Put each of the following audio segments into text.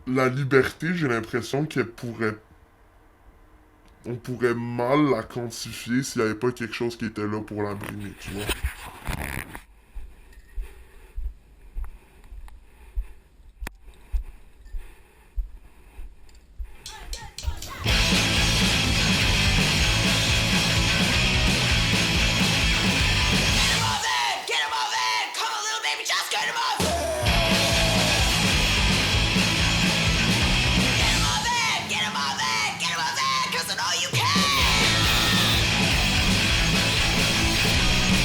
la liberté, j'ai l'impression qu'elle pourrait... On pourrait mal la quantifier s'il n'y avait pas quelque chose qui était là pour la brimer, tu vois. Get him moving! Come on, little baby, just get him moving! Get him moving! Get him moving! Get him moving! 'Cause I know you can!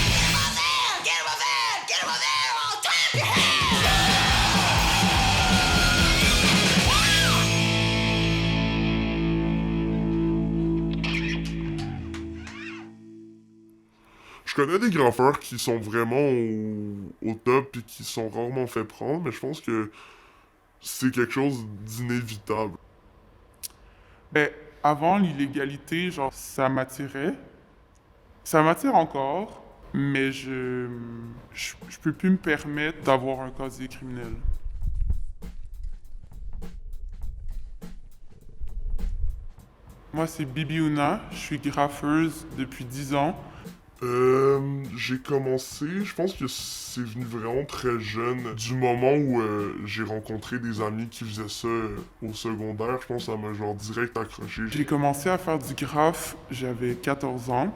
Get him moving! Get him moving! Get him moving! All time your hands! Je connais des graffeurs qui sont vraiment au top et qui sont rarement fait prendre, mais je pense que c'est quelque chose d'inévitable. Ben, avant l'illégalité, genre, ça m'attirait. Ça m'attire encore, mais je peux plus me permettre d'avoir un casier criminel. Moi, c'est Bibi Ouna, je suis graffeuse depuis 10 ans. J'ai commencé, je pense que c'est venu vraiment très jeune, du moment où j'ai rencontré des amis qui faisaient ça au secondaire, je pense que ça m'a genre direct accroché. J'ai commencé à faire du graphe, j'avais 14 ans.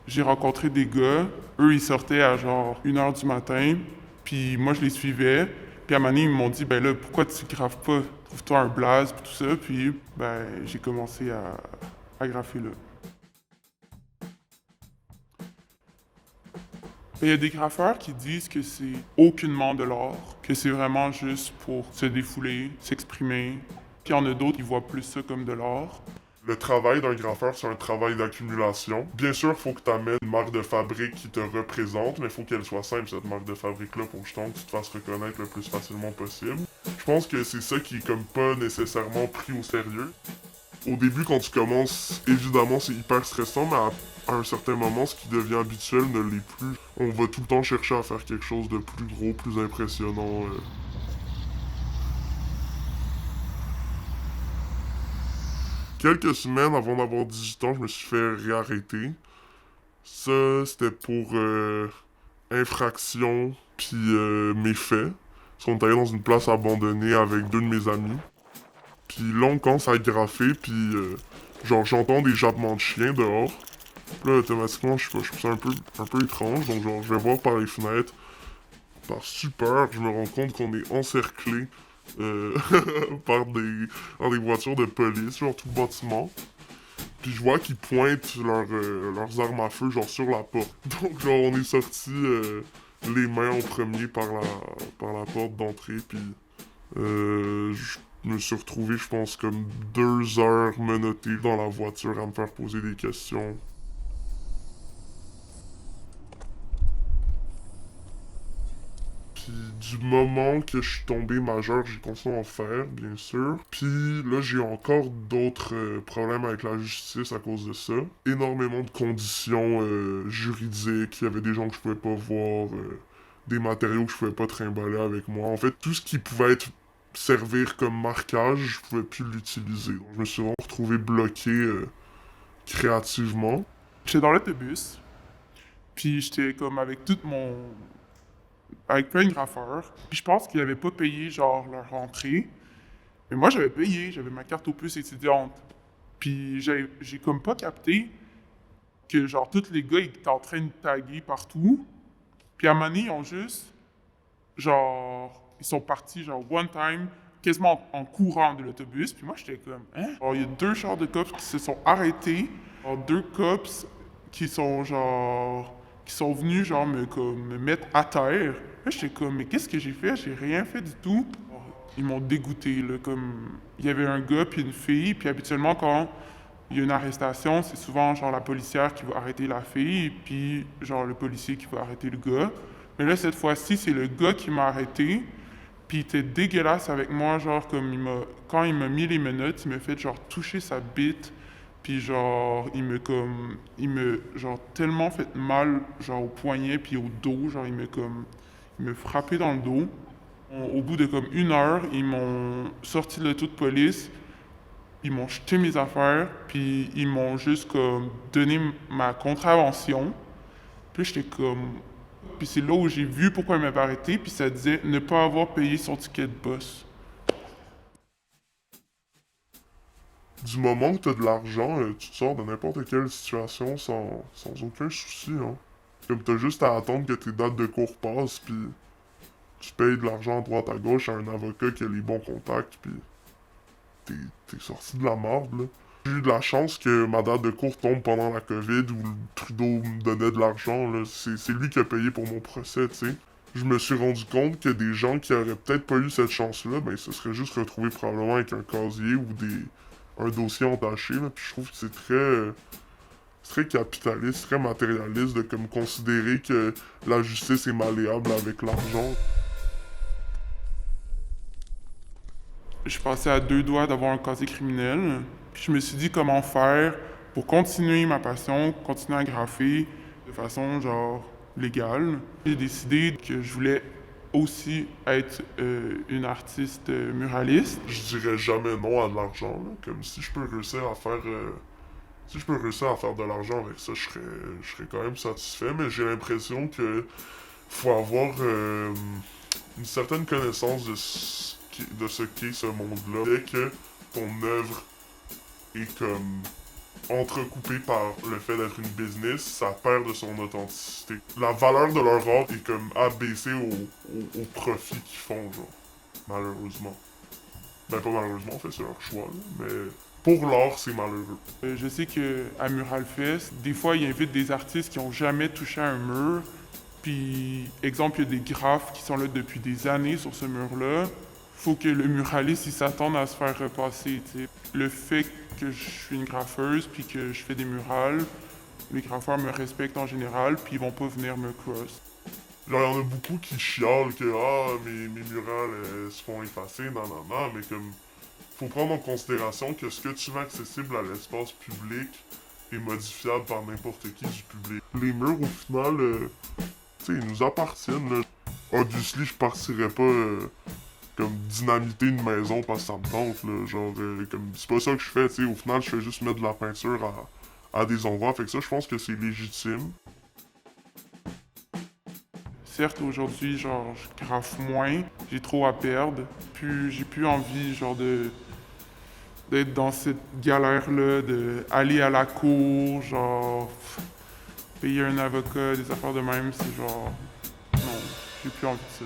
J'ai rencontré des gars, eux ils sortaient à genre 1h du matin, puis moi je les suivais. Puis à un moment donné, ils m'ont dit, ben là, pourquoi tu graphes pas? Trouve-toi un blaze, puis tout ça. Puis ben j'ai commencé à graffer là. Il y a des graffeurs qui disent que c'est aucunement de l'art, que c'est vraiment juste pour se défouler, s'exprimer. Puis il y en a d'autres qui voient plus ça comme de l'art. Le travail d'un graffeur, c'est un travail d'accumulation. Bien sûr, il faut que tu amènes une marque de fabrique qui te représente, mais il faut qu'elle soit simple, cette marque de fabrique-là, pour justement que tu te fasses reconnaître le plus facilement possible. Je pense que c'est ça qui est comme pas nécessairement pris au sérieux. Au début, quand tu commences, évidemment, c'est hyper stressant, mais à un certain moment, ce qui devient habituel ne l'est plus. On va tout le temps chercher à faire quelque chose de plus gros, plus impressionnant. Quelques semaines avant d'avoir 18 ans, je me suis fait réarrêter. Ça, c'était pour infraction, puis méfaits. Ils sont allés dans une place abandonnée avec deux de mes amis. Puis là, on commence à graffer, puis genre, j'entends des jappements de chiens dehors. Puis là, automatiquement, je sais pas, je trouve ça un peu étrange. Donc, genre, je vais voir par les fenêtres. Par super, je me rends compte qu'on est encerclé euh, par des voitures de police, genre tout le bâtiment. Puis je vois qu'ils pointent leurs armes à feu, genre sur la porte. Donc, genre, on est sortis les mains en premier par la porte d'entrée, puis je me suis retrouvé, je pense, comme 2 heures menotté dans la voiture à me faire poser des questions. Puis du moment que je suis tombé majeur, j'ai continué à en faire, bien sûr. Puis là, j'ai encore d'autres problèmes avec la justice à cause de ça. Énormément de conditions juridiques, il y avait des gens que je pouvais pas voir, des matériaux que je pouvais pas trimballer avec moi. En fait, tout ce qui pouvait être servir comme marquage, je pouvais plus l'utiliser. Donc je me suis vraiment retrouvé bloqué créativement. J'étais dans l'autobus, puis j'étais comme avec tout mon... avec plein de graffeurs. Puis je pense qu'ils avaient pas payé genre leur rentrée. Mais moi j'avais payé, j'avais ma carte opus étudiante. Puis j'ai comme pas capté que genre tous les gars ils étaient en train de taguer partout. Puis à un moment donné, ils ont juste genre ils sont partis genre one time quasiment en courant de l'autobus. Puis moi j'étais comme hein? Alors il y a deux chars de cops qui se sont arrêtés. Alors, deux cops qui sont genre qui sont venus genre me mettre à terre. Là j'étais comme mais qu'est-ce que j'ai fait? J'ai rien fait du tout. Alors, ils m'ont dégoûté là comme il y avait un gars puis une fille puis habituellement quand il y a une arrestation, c'est souvent genre la policière qui va arrêter la fille, puis genre le policier qui va arrêter le gars. Mais là, cette fois-ci, c'est le gars qui m'a arrêté, puis il était dégueulasse avec moi, genre comme quand il m'a mis les menottes, il m'a fait genre toucher sa bite, puis genre il me genre tellement fait mal, genre au poignet puis au dos, genre il me frappé dans le dos. Au bout de comme 1 heure, ils m'ont sorti de l'auto de police, ils m'ont jeté mes affaires, puis ils m'ont juste comme donné ma contravention. Puis j'étais comme... Puis c'est là où j'ai vu pourquoi ils m'avaient arrêté, puis ça disait ne pas avoir payé son ticket de bus. Du moment que t'as de l'argent, tu te sors de n'importe quelle situation sans aucun souci, hein. Comme t'as juste à attendre que tes dates de cours passent, puis tu payes de l'argent à droite à gauche à un avocat qui a les bons contacts, puis t'es sorti de la merde, là. J'ai eu de la chance que ma date de cours tombe pendant la COVID où le Trudeau me donnait de l'argent, là. C'est lui qui a payé pour mon procès, tu sais. Je me suis rendu compte que des gens qui auraient peut-être pas eu cette chance-là, ben, ils se seraient juste retrouvés probablement avec un casier ou un dossier entaché, là. Puis je trouve que c'est très capitaliste, très matérialiste de comme considérer que la justice est malléable avec l'argent. Je passais à 2 doigts d'avoir un casier criminel. Puis je me suis dit comment faire pour continuer ma passion, continuer à graffer de façon genre légale. J'ai décidé que je voulais aussi être une artiste muraliste. Je dirais jamais non à de l'argent, là. Comme si je peux réussir à faire de l'argent avec ça, je serais quand même satisfait, mais j'ai l'impression que faut avoir une certaine connaissance de ce qu'est ce monde-là. Dès que ton œuvre est comme entrecoupée par le fait d'être une business, ça perd de son authenticité. La valeur de leur art est comme abaissée au profit qu'ils font, genre. Malheureusement. Ben pas malheureusement, en fait, c'est leur choix, là, mais pour l'art, c'est malheureux. Je sais que à Muralfest, des fois, ils invitent des artistes qui ont jamais touché à un mur. Puis, exemple, il y a des graphes qui sont là depuis des années sur ce mur-là. Faut que le muraliste il s'attende à se faire repasser. T'sais. Le fait que je suis une graffeuse puis que je fais des murales, les graffeurs me respectent en général puis ils vont pas venir me cross. Genre, il y en a beaucoup qui chialent que mes murales se font effacer, nanana, mais comme faut prendre en considération que ce que tu mets accessible à l'espace public est modifiable par n'importe qui du public. Les murs, au final, tu sais, ils nous appartiennent, là. Obviously, je partirais pas comme dynamiter une maison parce que ça me tente, là. Genre, comme, c'est pas ça que je fais, tu sais. Au final, je fais juste mettre de la peinture à des endroits. Fait que ça, je pense que c'est légitime. Certes, aujourd'hui, genre, je graffe moins, j'ai trop à perdre, puis j'ai plus envie, genre, d'être dans cette galère-là, d'aller à la cour, genre, payer un avocat, des affaires de même, c'est genre, non, j'ai plus envie de ça.